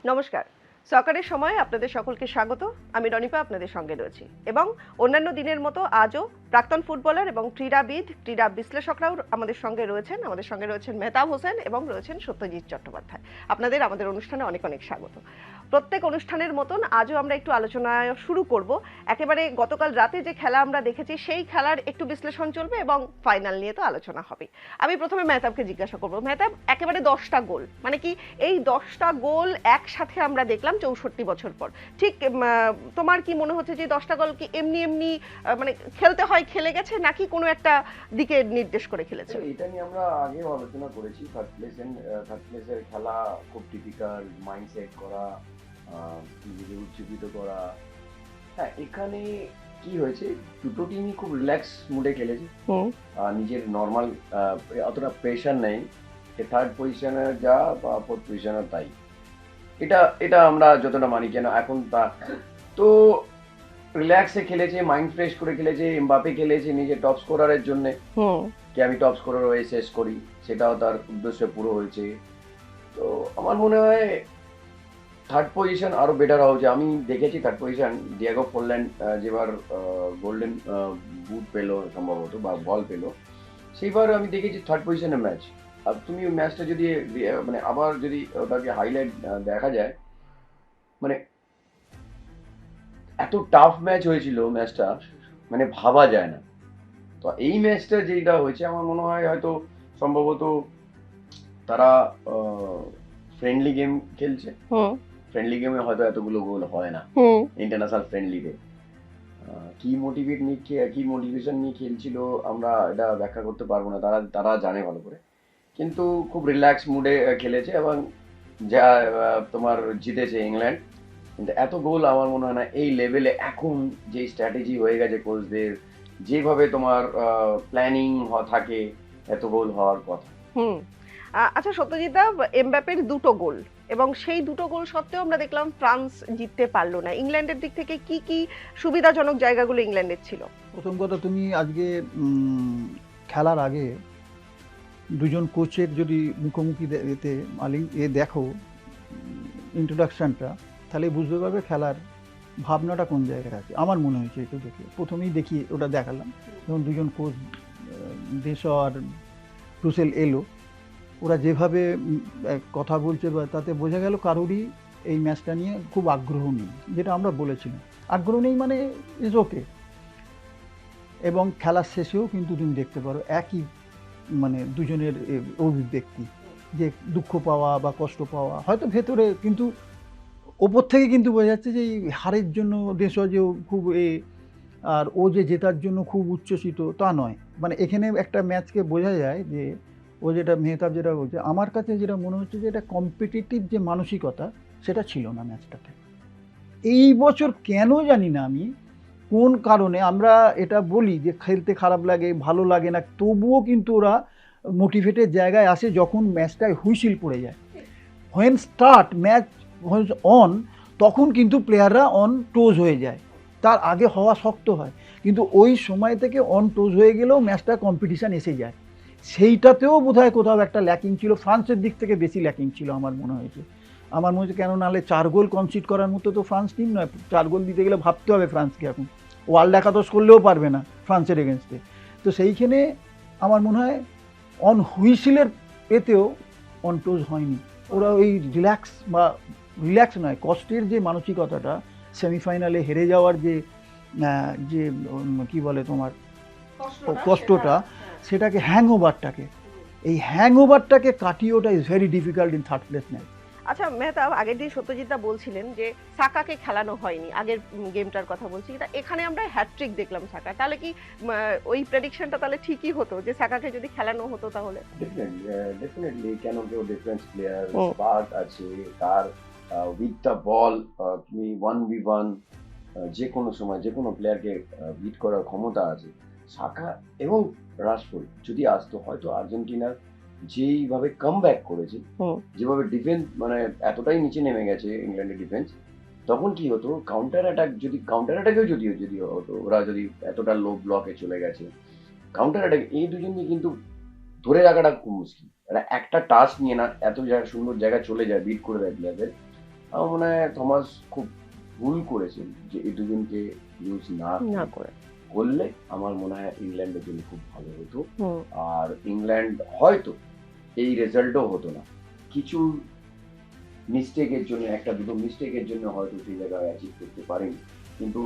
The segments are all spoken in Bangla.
নমস্কার। সকারের সময় আপনাদের সকলকে স্বাগত। আমি রনিপা আপনাদের সঙ্গে রয়েছি এবং অন্যান্য দিনের মতো আজও প্রাক্তন ফুটবলার এবং ক্রীড়াবিদ, ক্রীড়া বিশ্লেষকরাও আমাদের সঙ্গে রয়েছেন। আমাদের সঙ্গে রয়েছেন মেহতাব হোসেন এবং রয়েছেন সত্যজিৎ চট্টোপাধ্যায়। আপনাদের আমাদের অনুষ্ঠানে অনেক অনেক স্বাগত। প্রত্যেক অনুষ্ঠানের মতন আজও আমরা একটু আলোচনা শুরু করব। একেবারে গতকাল রাতে যে খেলা আমরা দেখেছি সেই খেলার একটু বিশ্লেষণ চলবে এবং ফাইনাল নিয়ে তো আলোচনা হবে। আমি প্রথমে মেহতাবকে জিজ্ঞাসা করব, মেহতাব, একেবারে 10টা গোল, মানে কি এই 10টা গোল একসাথে আমরা দেখলাম 64 বছর পর। ঠিক তোমার কি মনে হচ্ছে যে 10টা গোল কি এমনি এমনি মানে খেলতে হয় খেলে গেছে, নাকি কোনো একটা দিকে নির্দেশ করে খেলেছে? এটা নিয়ে আমরা আগেও আলোচনা করেছি। থার্ড প্লেসের খেলা খুব টিপিক্যাল, মাইন্ডসেট করা, নিজেকে উজ্জীবিত করা। হ্যাঁ, এখানে কি হয়েছে, দুটো টিমই খুব রিল্যাক্স মুডে খেলেছে। নিজের নর্মাল অতটা প্রেশার নেই, থার্ড পজিশনের যা বা ফোর্থ পজিশনের তাই। এটা এটা আমরা যতটা মানি, কেন এখন তা তো রিল্যাক্সে খেলেছে, মাইন্ড ফ্রেশ করে খেলেছে। এমবাপে খেলেছে নিজের টপ স্কোরারের জন্য, যে আমি টপ স্কোরার হয়ে শেষ করি, সেটাও তার উদ্দেশ্য পুরো হয়েছে। তো আমার মনে হয় থার্ড পজিশন আরো বেটার হওয়া উচিত। আমি দেখেছি থার্ড পজিশন ডিয়েগো ফরল্যান্ড যেবার গোল্ডেন বুট পেলো সম্ভবত বা বল পেলো, সেইবার আমি দেখেছি থার্ড পজিশনের ম্যাচ। আর তুমি ওই ম্যাচটা যদি মানে আবার যদি ওটাকে হাইলাইট দেখা যায়, মানে এত টাফ ম্যাচ হয়েছিল ম্যাচটা, মানে ভাবা যায় না। তো এই ম্যাচটা যেটা হয়েছে, আমার মনে হয় হয়তো সম্ভবত তারা ফ্রেন্ডলি গেম খেলছে। ফ্রেন্ডলি গেমে হয়তো এতগুলো গোল হয় না ইন্টারন্যাশনাল ফ্রেন্ডলিতে। কি মোটিভেশন নিয়ে খেলছিল আমরা এটা ব্যাখ্যা করতে পারবো না, তারা তারা জানে ভালো করে। কিন্তু খুব রিল্যাক্স মুডে খেলেছে এবং যা তোমার জিতেছে ইংল্যান্ড। কিন্তু এত গোল আমার মনে হয় না এই লেভেলে। এখন যে স্ট্র্যাটেজি হয়ে গেছে কোচদের, যেভাবে তোমার প্ল্যানিং থাকে, এত গোল হওয়ার কথা। আচ্ছা সত্যজিৎদা, এমবাপের দুটো গোল এবং সেই দুটো গোল সত্ত্বেও আমরা দেখলাম ফ্রান্স জিততে পারলো না। ইংল্যান্ডের দিক থেকে কি কি সুবিধাজনক জায়গাগুলো ইংল্যান্ডের ছিল? প্রথম কথা, তুমি আজকে খেলার আগে দুজন কোচের যদি মুখোমুখি এতে দেখো ইন্ট্রোডাকশনটা, তাহলে বুঝতে পারবে খেলার ভাবনাটা কোন জায়গায় আছে। আমার মনে হয়েছে একটু দেখে, প্রথমেই দেখি ওটা দেখালাম যখন দুজন কোচ দেশো আর রুসেল এলো, ওরা যেভাবে কথা বলছে বা তাতে বোঝা গেল কারোরই এই ম্যাচটা নিয়ে খুব আগ্রহ নেই, যেটা আমরা বলেছিলাম। আগ্রহ নেই মানে ইজ ওকে। এবং খেলার শেষেও কিন্তু তুমি দেখতে পারো একই মানে দুজনের অভিব্যক্তি, যে দুঃখ পাওয়া বা কষ্ট পাওয়া হয়তো ভেতরে, কিন্তু ওপর থেকে কিন্তু বোঝা যাচ্ছে যে এই হারের জন্য দেশজ খুব আর ও যে জেতার জন্য খুব উচ্ছ্বসিত তা নয়। মানে এখানে একটা ম্যাচকে বোঝা যায় যে ও যেটা মেহতাব যেটা বলছে, আমার কাছে যেটা মনে হচ্ছে যে এটা কম্পিটিটিভ যে মানসিকতা, সেটা ছিল না ম্যাচটাতে এই বছর। কেন জানি না আমি কোন কারণে, আমরা এটা বলি যে খেলতে খারাপ লাগে, ভালো লাগে না, তবুও কিন্তু ওরা মোটিভেটেড জায়গায় আসে যখন ম্যাচটায় হুইসিল পড়ে যায়। হোয়েন স্টার্ট ম্যাচ অন, তখন কিন্তু প্লেয়াররা অন টোজ হয়ে যায়। তার আগে হওয়া শক্ত হয়, কিন্তু ওই সময় থেকে অন টোজ হয়ে গেলেও ম্যাচটা কম্পিটিশান এসে যায়। সেইটাতেও বোধহয় কোথাও একটা ল্যাকিং ছিল, ফ্রান্সের দিক থেকে বেশি ল্যাকিং ছিল আমার মনে হয়েছে। কেন নাহলে 4 গোল কনসিড করার মতো তো ফ্রান্স টিম নয়। 4 গোল দিতে গেলে ভাবতে হবে ফ্রান্সকে, এখন ওয়ার্ল্ড একাদশ করলেও পারবে না ফ্রান্সের এগেনস্টে। তো সেইখানে আমার মনে হয় অন হুইসিলের পেতেও অন টোজ হয়নি। ওরা ওই রিল্যাক্স নয়, কষ্টের যে মানসিকতাটা, সেমিফাইনালে হেরে যাওয়ার যে যে কি বলে তোমার কষ্টটা, সেটাকে হ্যাংওভারটাকে কাটিয়ে ওটা is very difficult in third place match. আচ্ছা মেহতাব, আগের দিন সত্যজিৎদা বলছিলেন যে সাকাকে খেলানো হয়নি, আগের গেমটার কথা বলছি, এখানে আমরা হ্যাটট্রিক দেখলাম সাকা, তাহলে কি ওই প্রেডিকশনটা তাহলে ঠিকই হতো যে সাকাকে যদি খেলানো হতো? তাহলে ডেফিনেটলি কেন কেউ ডিফারেন্স প্লেয়ার স্পার্ট আছে তার, উইথ দ্য বল তুমি 1v1 যে কোনো সময় যে কোনো প্লেয়ারকে বিট করার ক্ষমতা আছে। সাকা এবং রাশফোর্ড যদি আসতো, হয়তো আর্জেন্টিনার যেইভাবে কাম ব্যাক করেছে, যেভাবে ডিফেন্স মানে এতটাই নিচে নেমে গেছে ইংল্যান্ডের ডিফেন্স, তখন কি হতো, কাউন্টার অ্যাটাকেও যদি হতো, ওরা যদি এতটা লো ব্লকে চলে গেছে, কাউন্টার অ্যাটাক এই দুজনকে কিন্তু ধরে রাখাটা খুব মুশকিল। একটা টাচ নিয়ে না এত সুন্দর জায়গা চলে যায়, বিট করে দেয় প্লেয়ারদের। আমার মনে হয় থমাস খুব ভুল করেছেন যে এই দুজনকে ইউজ না না করে করলে আমার মনে হয় ইংল্যান্ডের জন্য খুব ভালো হতো। হুম, আর ইংল্যান্ড হয়তো এই রেজাল্টও হতো না, কিছু মিস্টেকের জন্য, একটা দুটো মিস্টেকের জন্য হয়তো সেই জায়গায় অ্যাচিভ করতে পারেনি। কিন্তু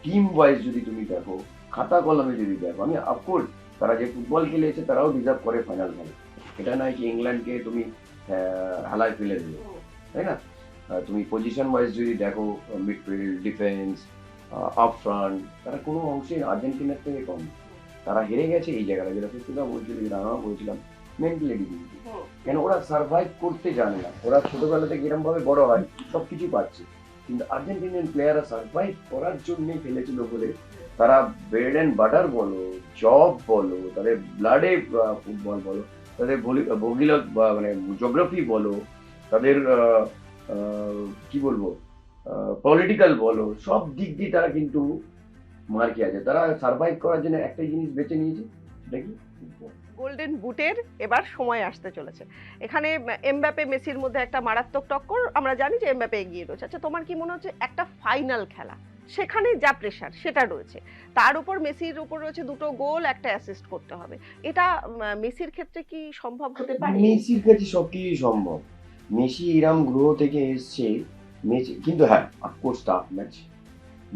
টিম ওয়াইজ যদি তুমি দেখো, খাতা কলমে যদি দেখো, আমি অফকোর্স তারা যে ফুটবল খেলেছে তারাও ডিজার্ভ করে ফাইনাল খেলে, এটা নয় যে ইংল্যান্ডকে তুমি হেলায় ফেলে দিলে, তাই না? তুমি পজিশন ওয়াইজ যদি দেখো, মিডফিল্ড, ডিফেন্স, আপ ফ্রন্ট, তারা কোনো অংশে আর্জেন্টিনার থেকে কম না। তারা হেরে গেছে এই জায়গাটা, যেটা সত্যিটা বলছিল, যেটা আমরা বলছিলাম, মেন্টালিটি কিন্তু। কেন ওরা সার্ভাইভ করতে জানে না, ওরা ছোটবেলা থেকে এরকম ভাবে বড় হয়, সবকিছু পাচ্ছে, কিন্তু আর্জেন্টিনিয়ান প্লেয়াররা সার্ভাইভ করার জন্যই খেলেছিল বলে তারা ব্রেড অ্যান্ড বাটার বলো, জব বলো, তাদের ব্লাডে ফুটবল বলো, তাদের ভূগোল মানে জিওগ্রাফি বলো, তাদের কি বলবো পলিটিক্যাল বলো, সব দিক দিয়ে তারা কিন্তু মার খেয়ে আছে। তারা সার্ভাইভ করার জন্য একটাই জিনিস বেছে নিয়েছে, সেটা কি? ফুটবল। গোল্ডেন বুটের এবার সময় আসতে চলেছে। এখানে এমবাপে মেসির মধ্যে একটা মারাত্মক টক্কর, আমরা জানি যে এমবাপে এগিয়ে রয়েছে। আচ্ছা, তোমার কি মনে হচ্ছে একটা ফাইনাল খেলা, সেখানে যা প্রেশার সেটা রয়েছে, তার উপর মেসির উপর রয়েছে দুটো গোল, একটা অ্যাসিস্ট করতে হবে, এটা মেসির ক্ষেত্রে কি সম্ভব হতে পারে? মেসির কাছে সবকিছু সম্ভব। মেসি এরম গ্রহ থেকে এসছে, মেসি কিন্তু হ্যাঁ অফকোর্স টাফ ম্যাচ,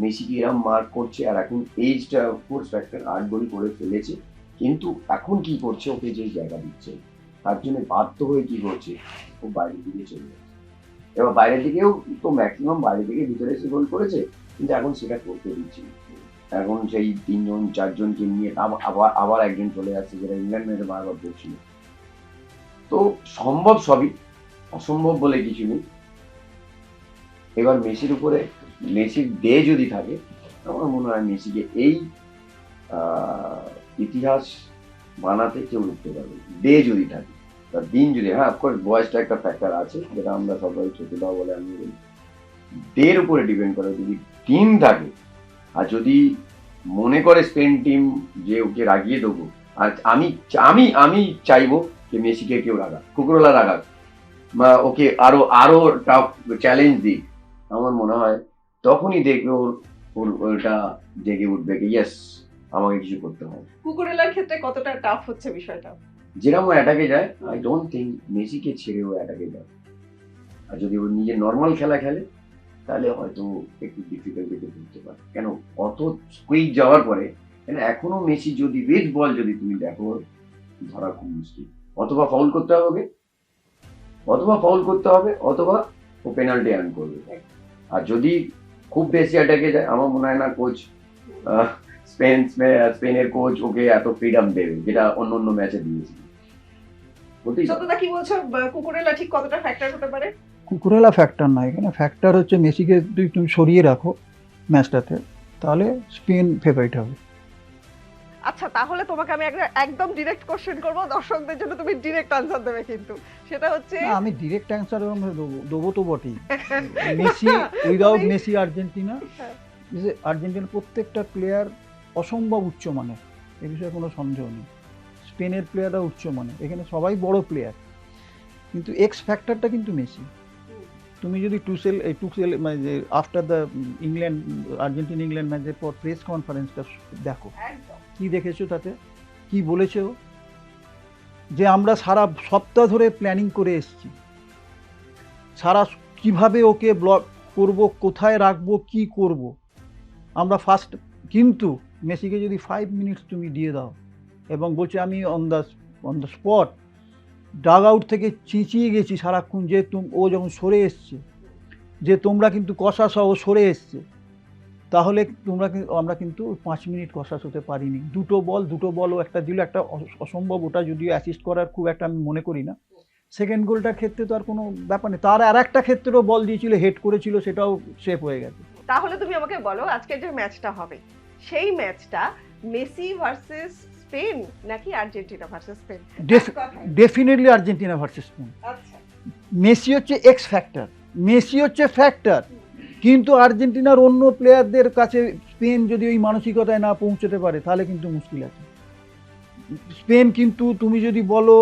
মেসিকে এরম মার্ক করছে, আর এখন এইজটা ফোর্স ফ্যাক্টর, 8 গোল করে ফেলেছে, কিন্তু এখন কি করছে, ওকে যে জায়গা দিচ্ছে তার জন্য বাধ্য হয়ে কি করছে, ও বাইরের দিকে চলে যাচ্ছে। এবার বাইরের দিকেও তো ম্যাক্সিমাম বাইরে থেকে ভিতরে এসে গোল করেছে, কিন্তু এখন সেটা করতে দিচ্ছে না। এখন সেই 3-4জনকে নিয়ে আবার আবার একজন চলে যাচ্ছে, যেটা ইংল্যান্ড ম্যাচে বারবার করছিল। তো সম্ভব সবই, অসম্ভব বলে কিছু নেই। এবার মেসির উপরে, মেসির ডে যদি থাকে, আমার মনে হয় মেসিকে এই ইতিহাস বানাতে কেউ রুখতে পারবে, ডে যদি থাকে, তার দিন যদি, হ্যাঁ অফকোর্স বয়সটা একটা ফ্যাক্টর আছে, যেটা আমরা সবাই ছোটদা বলে আমি বলি, ডের উপরে ডিপেন্ড করে। যদি টিম থাকে, আর যদি মনে করে স্পেন টিম যে ওকে রাগিয়ে দেবো, আর আমি আমি আমি চাইবো যে মেসিকে কেউ রাগাক, কুকুরলা রাগাক, বা ওকে আরো আরো টাফ চ্যালেঞ্জ দিক, আমার মনে হয় তখনই দেখবে ওর ওর ওটা জেগে উঠবে কি ইয়েস আমাকে কিছু করতে হবে। কুকুরেলার ক্ষেত্রে কতটা টাফ হচ্ছে বিষয়টা? যেরকম ও অ্যাটাকে যায়, আই ডোন্ট থিঙ্ক মেসিকে ছেড়ে ও অ্যাটাকে যায়। আর যদি ও নিজে নর্মাল খেলা খেলে, তাহলে হয়তো একটু ডিফিকাল্টিতে পড়তে পারে। কেন অত স্কুইজ যাওয়ার পরে, কেন এখনো মেসি যদি রেড বল যদি তুমি দেখো, ধরা খুব মুশকিল। অথবা ফাউল করতে হবে ওকে, অথবা ও পেনাল্টি আর্ন করবে। আর যদি খুব বেশি অ্যাটাকে যায়, আমার মনে হয় না কোচ, স্পেনের কোচ ওকে এত ফ্রিডম দেবে, যেটা অন্য অন্য ম্যাচে দিয়েছে। সত্যতা কি বলছো, কুকুরেলা ঠিক কতটা ফ্যাক্টর হতে পারে? কুকুরেলা ফ্যাক্টর নয়, এখানে ফ্যাক্টর হচ্ছে মেসিকে তুমি সরিয়ে রাখো ম্যাচটাতে, তাহলে স্পেন ফেভারিট হবে। আচ্ছা, তাহলে তোমাকে আমি একদম ডিরেক্ট কোশ্চেন করবো, দর্শকদের জন্য তুমি ডিরেক্ট আনসার দেবে, কিন্তু সেটা হচ্ছে না, আমি ডিরেক্ট অ্যান্সার দেবো তো বটেই। মেসি উইদাউট মেসি আর্জেন্টিনা, আর্জেন্টিনার প্রত্যেকটা প্লেয়ার অসম্ভব উচ্চমানের, এ বিষয়ে কোনো সন্দেহ নেই। স্পেনের প্লেয়াররা উচ্চমানের, এখানে সবাই বড় প্লেয়ার, কিন্তু এক্স ফ্যাক্টরটা কিন্তু মেসি। তুমি যদি টুসেল মানে যে after the England Argentina England ম্যাচের পর প্রেস কনফারেন্সটা দেখো, কি দেখেছো তাতে, কি বলেছে ও? যে আমরা সারা সপ্তাহ ধরে প্ল্যানিং করে এসেছি, কিভাবে ওকে ব্লক করব, কোথায় রাখবো, কি করব আমরা ফার্স্ট। কিন্তু মেসিকে যদি 5 মিনিটস তুমি দিয়ে দাও, এবং বলছে আমি on the spot dug out থেকে চেঁচিয়ে গেছি সারাক্ষণ, যে ও যখন সরে এসছে, যে তোমরা কিন্তু কষাস, ও সরে এসছে, তাহলে আমরা কিন্তু 5 মিনিট কষাস হতে পারিনি। দুটো বল ও একটা দিল, একটা অসম্ভব, ওটা যদিও অ্যাসিস্ট করার খুব একটা আমি মনে করি না। সেকেন্ড গোলটার ক্ষেত্রে তো আর কোনো ব্যাপার নেই, তার আর একটা ক্ষেত্রেও বল দিয়েছিল, হেড করেছিল, সেটাও সেফ হয়ে গেছে। তাহলে তুমি আমাকে বলো, আজকে যে ম্যাচটা হবে, সেই ম্যাচটা মেসি ভার্সেস স্পেন নাকি Argentina versus Spain? Definitely Argentina versus Spain. আচ্ছা, মেসি হচ্ছে এক্স ফ্যাক্টর, মেসি হচ্ছে ফ্যাক্টর, কিন্তু আর্জেন্টিনার অন্য প্লেয়ারদের কাছে স্পেন যদি ওই মানসিকতায় না পৌঁছতে পারে, তাহলে কিন্তু মুশকিল আছে। স্পেন কিন্তু তুমি যদি বলো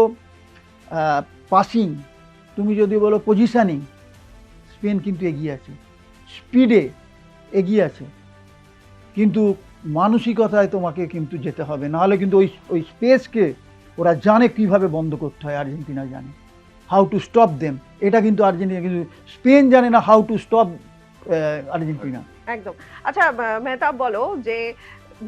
পাসিং, তুমি যদি বলো পজিশনিং, স্পেন কিন্তু এগিয়ে আছে, স্পিডে এগিয়ে আছে, কিন্তু মানসিকতায় তোমাকে কিন্তু যেতে হবে, নাহলে কিন্তু ওই স্পেসকে ওরা জানে কিভাবে বন্ধ করতে হয়, আর্জেন্টিনা জানে হাউ টু স্টপ দেম। এটা কিন্তু আর্জেন্টিনা, কিন্তু স্পেন জানে না হাউ টু স্টপ আর্জেন্টিনা। একদম। আচ্ছা মেহতাব, বলো যে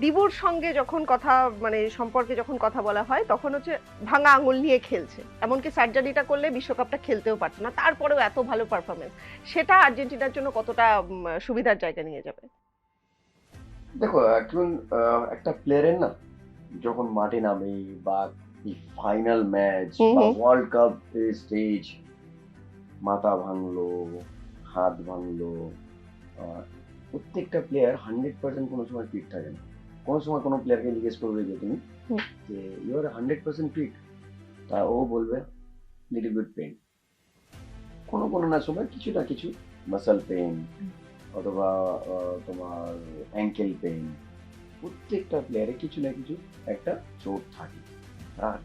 দিবুর সঙ্গে যখন কথা মানে সম্পর্কে যখন কথা বলা হয় তখন হচ্ছে ভাঙা আঙুল নিয়ে খেলছে, এমনকি সার্জারিটা করলে বিশ্বকাপটা খেলতেও পারছে না, তারপরেও এত ভালো পারফরমেন্স, সেটা আর্জেন্টিনার জন্য কতটা সুবিধার জায়গা নিয়ে যাবে? দেখো এখন একটা প্লেয়ারের না যখন মাঠে নামে বা ফাইনাল ম্যাচ হুম বা হুম ওয়ার্ল্ড কাপ স্টেজ, মাথা ভাঙলো, হাত ভাঙলো, প্রত্যেকটা প্লেয়ার 100% কোনো সময় ফিট থাকে না। কোনো সময় কোনো প্লেয়ারকে জিজ্ঞেস করবে যে তুমি হুম। যে ইউ আর 100% ফিট, তা ও বলবে লিটল বিট পেন। কোনো কোনো না সময় কিছু না কিছু মাসল পেন অথবা তোমার অ্যাঙ্কেল পেন, প্রত্যেকটা প্লেয়ারে কিছু না কিছু একটা চোট থাকে। আর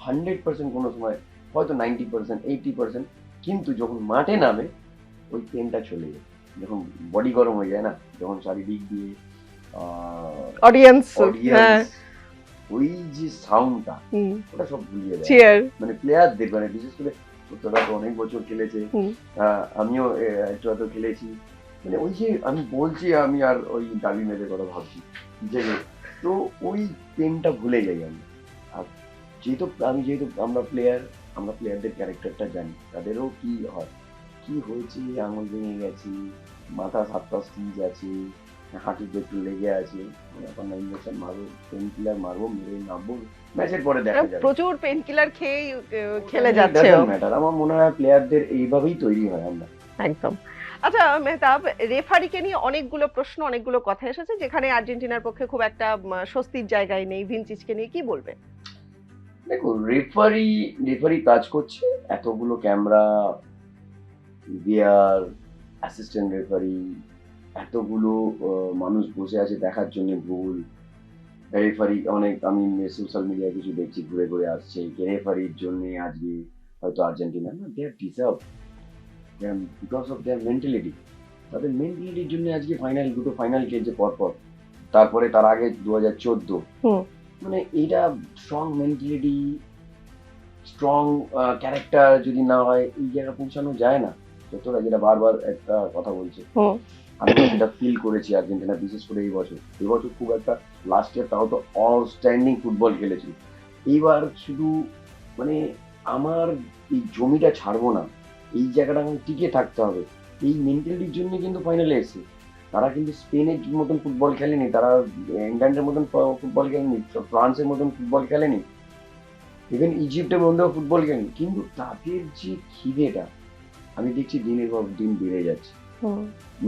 100% কোনো সময় হয়তো 90%, 80%, কিন্তু যখন মাঠে নামে ওই পেনটা চলে যায়। যখন বডি গরম হয়ে যায় না, যখন চারিদিক দিয়ে অডিয়েন্স, হ্যাঁ, অডিয়েন্স, ওই যে সাউন্ডটা ওটা সব ভুলিয়ে দেয়। চিয়ার, মানে প্লেয়ারদের, মানে বিশেষ করে তোরা তো অনেক বছর খেলেছে, আমিও একটু এত খেলেছি, মানে ওই যে আমি বলছি আমি আর ওই দাবি মেলে কথা ভাবছি যে, তো ওই পেনটা ভুলে যাই আমরা। আর যেহেতু আমরা প্লেয়ারদের ক্যারেক্টারটা জানি, তাদেরও কি হয়, কি হয়েছে, আঙুল ভেঙে গেছে, মাথা 7টা স্টিচ আছে, হাঁটুতে একটু লেগে আছে, এখন ইঞ্জেকশন মারবো, পেন কিলার মারবো, মেরে নামবো, ম্যাচের পরে দেখা যাবে। প্রচুর পেন কিলার খেয়ে খেলে যাচ্ছে। আমার মনে হয় প্লেয়ারদের এইভাবেই তৈরি হয় আমরা। একদম। আচ্ছা মেহতাব, রেফারিকে নিয়ে অনেকগুলো প্রশ্ন, অনেকগুলো কথা এসেছে, যেখানে আর্জেন্টিনার পক্ষে খুব একটা স্বস্তির জায়গায় নেই। ভিনচিচকে নিয়ে কি বলবে? দেখো রেফারি কাজ করছে, এতগুলো ক্যামেরা, ভিআর, অ্যাসিস্ট্যান্ট রেফারি, এতগুলো মানুষ বসে আছে দেখার জন্য, ভুল রেফারি অনেক, আমি সোশ্যাল মিডিয়ায় কিছু দেখছি ঘুরে ঘুরে আসছে রেফারির জন্য আজকে হয়তো আর্জেন্টিনা না, they are deserve because of their mentality. তাদের মেন্টালিটির জন্য আজকে দুটো ফাইনাল খেলছে পরপর, তারপরে তার আগে 2014, মানে এইটা স্ট্রং মেন্টালিটি, স্ট্রং ক্যারেক্টার যদি না হয় এই জায়গা পৌঁছানো যায় না। তোরা যেটা বারবার একটা কথা বলছে, আমি সেটা ফিল করেছি আর্জেন্টিনা, বিশেষ করে এই বছর খুব একটা, লাস্ট ইয়ার তাও তো আউটস্ট্যান্ডিং ফুটবল খেলেছিল, এইবার শুধু মানে আমার এই জমিটা ছাড়বো না, এই জায়গাটা আমার টিকে থাকতে হবে, এই মেন্টালিটির জন্য কিন্তু ফাইনালে এসেছে। তারা কিন্তু স্পেনের মতন ফুটবল খেলেনি, তারা ইংল্যান্ডের মতন ফুটবল খেলেনি, ফ্রান্সের মতন ফুটবল খেলেনি, ইভেন ইজিপ্টের মধ্যেও ফুটবল খেলেনি, কিন্তু তাদের যে খিদেটা আমি দেখছি দিনের পর দিন বেড়ে যাচ্ছে।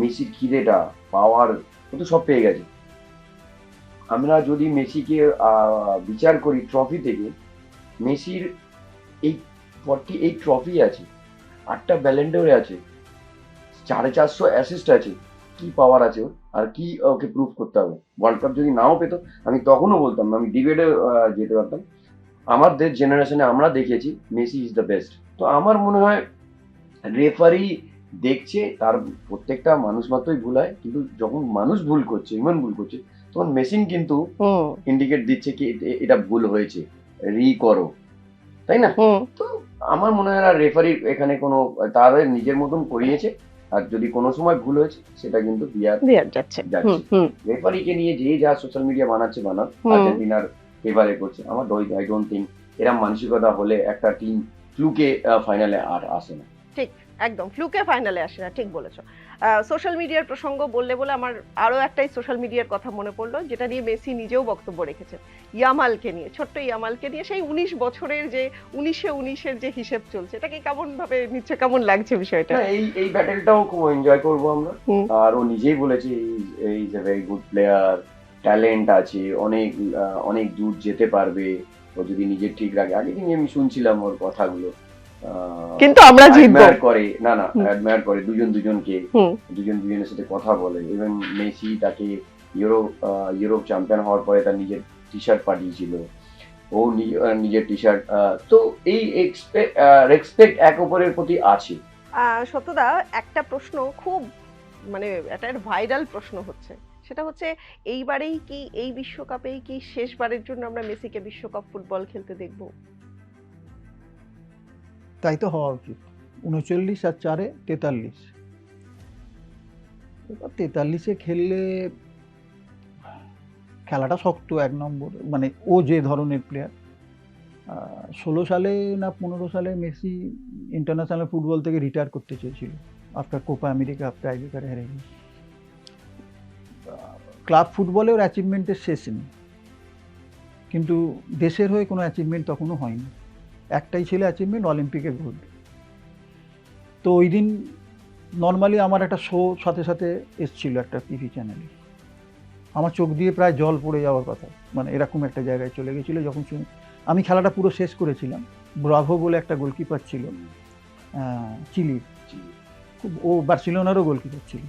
মেসির খিদেটা, পাওয়ার, ও তো সব পেয়ে গেছে। আমরা যদি মেসিকে বিচার করি ট্রফি থেকে, মেসির এই 48 ট্রফি আছে, 8টা ব্যালেন্ডোরে আছে, 450 অ্যাসিস্ট আছে, কি পাওয়ার আছে ওর, আর কি ওকে প্রুভ করতে হবে? ওয়ার্ল্ড কাপ যদি নাও পেতো আমি তখনও বলতাম না, আমি ডিবেটে যেতে পারতাম। আমাদের জেনারেশনে আমরা দেখেছি মেসি ইজ দ্য বেস্ট। তো আমার মনে হয় রেফারি দেখছে, তার প্রত্যেকটা মানুষ মাত্রই ভুল হয়, কিন্তু যখন মানুষ ভুল করছে, ইমন ভুল করছে, তখন মেশিন কিন্তু ইন্ডিকেট দিচ্ছে কি এটা ভুল হয়েছে, করো, তাই না? তো আমার মনে হয় না রেফারির এখানে কোনো, তাদের নিজের মতন করিয়েছে, আর যদি কোনো সময় ভুল হয়েছে সেটা কিন্তু ভিআর যাচ্ছে। রেফারিকে নিয়ে যে যা সোশ্যাল মিডিয়া বানাচ্ছে আর্জেন্টিনার ফেভারে করছে, আমার আই ডোন্ট থিঙ্ক এরকম মানসিকতা হলে একটা টিম ফ্লুকে ফাইনালে আর আসে না। ঠিক, একদম ফ্লুকে ফাইনালে আসে না, ঠিক বলেছো। সোশ্যাল মিডিয়ার প্রসঙ্গ বললে আমার আরো একটাই সোশ্যাল মিডিয়ার কথা মনে পড়লো, যেটা নিয়ে মেসি নিজেও বক্তব্য রেখেছেন, ইয়ামালকে নিয়ে, ছোট্ট ইয়ামালকে নিয়ে, সেই 19 বছরের যে 19-19-এর যে হিসেব চলছে, এটাকে কেমন ভাবে নিচ্ছে, কেমন লাগছে বিষয়টা? এই ব্যাটেলটাও খুব এনজয় করবো আমরা। আর ও নিজেই বলেছে is a very good player, talent আছে, অনেক দূর যেতে পারবে ও যদি নিজে ঠিক রাখে। আগে দিন আমি শুনছিলাম ওর কথাগুলো, কিন্তু আমরা জিতবো করে না, অ্যাডমায়ার করে দুজনের সাথে কথা বলে। ইভেন মেসি তাকে ইউরোপ চ্যাম্পিয়ন হওয়ার পরে তার নিজের টি শার্ট পাঠিয়েছিল, ও নিজের টি শার্ট। তো এই রেসপেক্ট এক অপরের প্রতি আছে। সত্যদা, একটা প্রশ্ন খুব মানে একটা ভাইরাল প্রশ্ন হচ্ছে, সেটা হচ্ছে এইবারেই কি, এই বিশ্বকাপেই কি শেষবারের জন্য আমরা মেসিকে বিশ্বকাপ ফুটবল খেলতে দেখব? তাই তো হওয়া উচিত। 39 আর 4-এ 43। এবার 43-এ খেললে খেলাটা শক্ত, এক নম্বর মানে ও যে ধরনের প্লেয়ার। 16 সালে না 15 সালে মেসি ইন্টারন্যাশনাল ফুটবল থেকে রিটায়ার করতে চেয়েছিল আফটার কোপা আমেরিকা টাইব্রেকারে হেরে গিয়ে। ক্লাব ফুটবলে ওর অ্যাচিভমেন্টের শেষ নেই, কিন্তু দেশের হয়ে কোনো অ্যাচিভমেন্ট তখনও হয়নি। একটাই ছিল অ্যাচিভমেন্ট, অলিম্পিকে গোল্ড। তো ওই দিন নর্মালি আমার একটা শো সাথে সাথে এসছিল একটা টিভি চ্যানেলে, আমার চোখ দিয়ে প্রায় জল পড়ে যাওয়ার কথা, মানে এরকম একটা জায়গায় চলে গেছিলো যখন শুনি। আমি খেলাটা পুরো শেষ করেছিলাম। ব্রাভো বলে একটা গোলকিপার ছিল চিলি, খুব, ও বার্সেলোনারও গোলকিপার ছিল।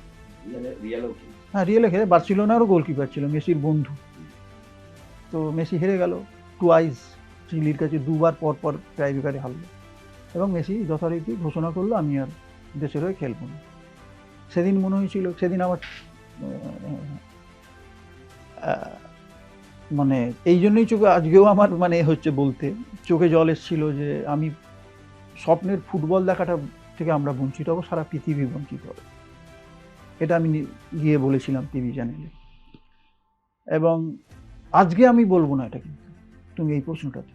হ্যাঁ, রিয়েলে খেলে বার্সেলোনারও গোলকিপার ছিল, মেসির বন্ধু। তো মেসি হেরে গেল টুয়াইস, চিলির কাছে দুবার পর পর টাইব্রেকারে হারলো, এবং মেসি যথারীতি ঘোষণা করলো আমি আর দেশের হয়ে খেলবো না। সেদিন মনে হয়েছিল, সেদিন আমার মানে এই জন্যই চোখে আজকেও আমার মানে হচ্ছে বলতে চোখে জল এসেছিল যে আমি স্বপ্নের ফুটবল দেখাটা থেকে আমরা বঞ্চিত হবো, সারা পৃথিবী বঞ্চিত হবে। এটা আমি গিয়ে বলেছিলাম টিভি চ্যানেলে। এবং আজকে আমি বলবো না এটা, কিন্তু তুমি এই প্রশ্নটাতে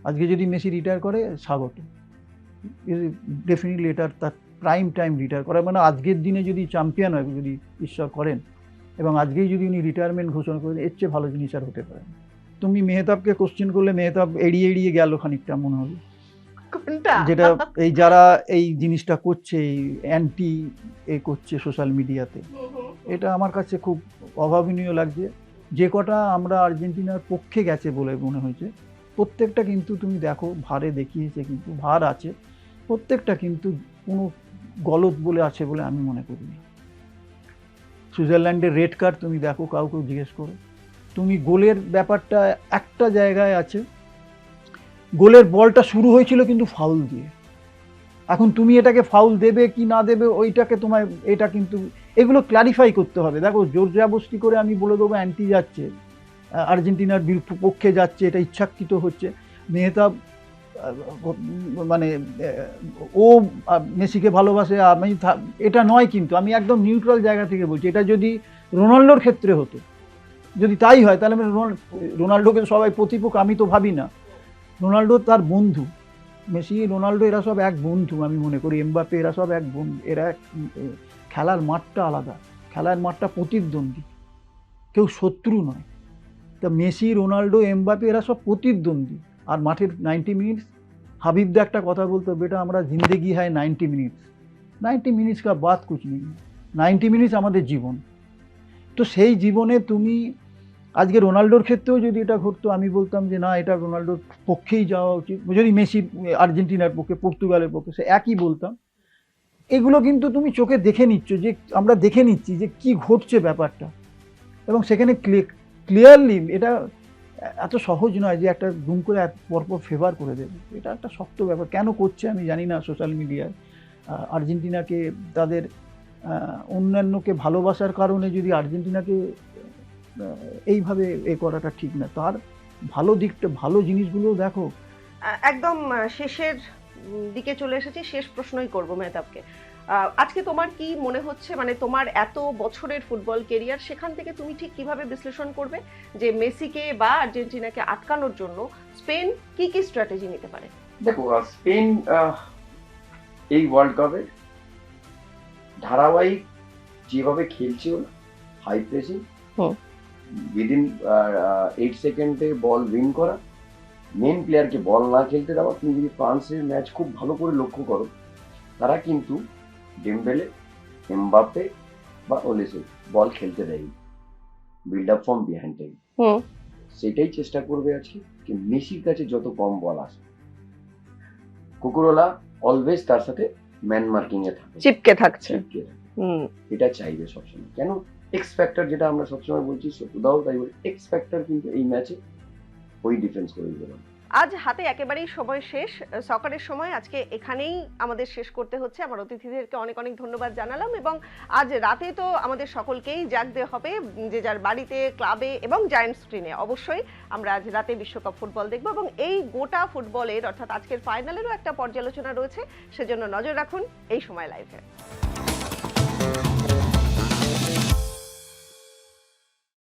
আজকে যদি মেসি রিটায়ার করে স্বাগত, ডেফিনেটলি এটা তার প্রাইম টাইম রিটায়ার করা, মানে আজকের দিনে যদি চ্যাম্পিয়ন হয়, যদি ঈশ্বর করেন, এবং আজকেই যদি উনি রিটায়ারমেন্ট ঘোষণা করেন, এর চেয়ে ভালো জিনিস আর হতে পারে না। তুমি মেহতাবকে কোশ্চেন করলে মেহতাব এড়িয়ে এড়িয়ে গেল খানিকটা মনে হলো, কোনটা? যেটা এই যারা এই জিনিসটা করছে, এই অ্যান্টি করছে সোশ্যাল মিডিয়াতে, এটা আমার কাছে খুব অভাবনীয় লাগছে। যে কটা আমরা আর্জেন্টিনার পক্ষে গেছে বলে মনে হয়েছে, প্রত্যেকটা কিন্তু তুমি দেখো ভারে দেখিয়েছে, কিন্তু ভার আছে প্রত্যেকটা, কিন্তু কোনো গলত বলে আছে বলে আমি মনে করি না। সুইজারল্যান্ডের রেড কার্ড তুমি দেখো, কাউকে জিজ্ঞেস করো। তুমি গোলের ব্যাপারটা একটা জায়গায় আছে, গোলের বলটা শুরু হয়েছিল কিন্তু ফাউল দিয়ে। এখন তুমি এটাকে ফাউল দেবে কি না দেবে, ওইটাকে তোমায় এটা কিন্তু এগুলো ক্লারিফাই করতে হবে। দেখো, জোর জবরদস্তি করে আমি বলে দেবো অ্যান্টি যাচ্ছে, আর্জেন্টিনার পক্ষে যাচ্ছে, এটা ইচ্ছাকৃত হচ্ছে। মেহতাব মানে ও মেসিকে ভালোবাসে, আমি এটা নয়, কিন্তু আমি একদম নিউট্রাল জায়গা থেকে বলছি। এটা যদি রোনাল্ডোর ক্ষেত্রে হতো, যদি তাই হয়, তাহলে আমি রোনাল্ডোকে সবাই প্রতিপক্ষ আমি তো ভাবি না। রোনাল্ডো তার বন্ধু, মেসি রোনাল্ডো এরা সব এক বন্ধু আমি মনে করি, এমবাপ্পে এরা সব এক বন্ধু। এরা খেলার মাঠটা আলাদা, খেলার মাঠটা প্রতিদ্বন্দ্বী, কেউ শত্রু নয়। তা মেসি, রোনাল্ডো, এমবাপ্পে এরা সব প্রতিদ্বন্দ্বী। আর মাঠের 90 মিনিটস, হাবিবদা একটা কথা বলতো, বেটা আমরা জিন্দেগি হয় 90 মিনিটস, 90 মিনিটস কা বাত কুছ নেই, 90 মিনিটস আমাদের জীবন। তো সেই জীবনে তুমি আজকে রোনাল্ডোর ক্ষেত্রেও যদি এটা ঘটতো, আমি বলতাম যে না, এটা রোনাল্ডোর পক্ষেই যাওয়া উচিত। যদি মেসি আর্জেন্টিনার পক্ষে, পর্তুগালের পক্ষে, সে একই বলতাম। এগুলো কিন্তু তুমি চোখে দেখে নিচ্ছ, যে আমরা দেখে নিচ্ছি যে কি ঘটছে ব্যাপারটা, এবং সেখানে ক্লিয়ারলি এটা এত সহজ নয় যে একটা দুম করে পরপর ফেভার করে দেবে। এটা একটা শক্ত ব্যাপার। কেন করছে আমি জানি না সোশ্যাল মিডিয়ায়। আর্জেন্টিনাকে তাদের অন্যান্যকে ভালোবাসার কারণে যদি আর্জেন্টিনাকে এইভাবে করাটা ঠিক না। তার ভালো দিকটা, ভালো জিনিসগুলো দেখো। একদম শেষের দিকে চলে এসেছি, শেষ প্রশ্নই করব মেহতাবকে। আজকে তোমার কি মনে হচ্ছে, মানে তোমার এত বছরের ফুটবল কেরিয়ার, সেখান থেকে তুমি ঠিক কিভাবে বিশ্লেষণ করবে যে মেসিকে বা আর্জেন্টিনাকে আটকানোর জন্য স্পেন কি কি স্ট্র্যাটেজি নিতে পারে? দেখো, স্পেন এই ওয়ার্ল্ড কাপে ধারাবাহিক যেভাবে খেলছে, হাই প্রেসিং, উইদিন 8 সেকেন্ডে বল উইন করা, মেন প্লেয়ারকে বল না খেলতে দেওয়া। তুমি যদি ফ্রান্সের ম্যাচ খুব ভালো করে লক্ষ্য করো, তারা কিন্তু ডেম্বেলে, এমবাপ্পে বা ওলেসে বল খেলতে দেয়নি, build up from behind time. সেটাই চেষ্টা করবে আজকে, যে মেসির কাছে যত কম বল আসে, কুকুরোলা অলওয়েজ তার সাথে ম্যান মার্কিং এ থাকে, চিপকে থাকছে। এটা চাইবে সবসময়। কেন? এক্স ফ্যাক্টর, যেটা আমরা সবসময় বলছি, সত্যদাও তাই বলি, এক্স ফ্যাক্টর কিন্তু এই ম্যাচে ওই ডিফেন্স করে দিল। আজ হাতে একেবারেই সময় শেষ, সকারের সময় আজকে এখানেই আমাদের শেষ করতে হচ্ছে। আমার অতিথিদেরকে অনেক অনেক ধন্যবাদ জানালাম এবং আজ রাতে তো আমাদের সকলকেই জাগতে হবে, যে যার বাড়িতে, ক্লাবে এবং জায়ান্ট স্ক্রিনে অবশ্যই আমরা আজ রাতে বিশ্বকাপ ফুটবল দেখব এবং এই গোটা ফুটবলের অর্থাৎ আজকের ফাইনালেরও একটা পর্যালোচনা রয়েছে, সেজন্য নজর রাখুন এই সময় লাইভে।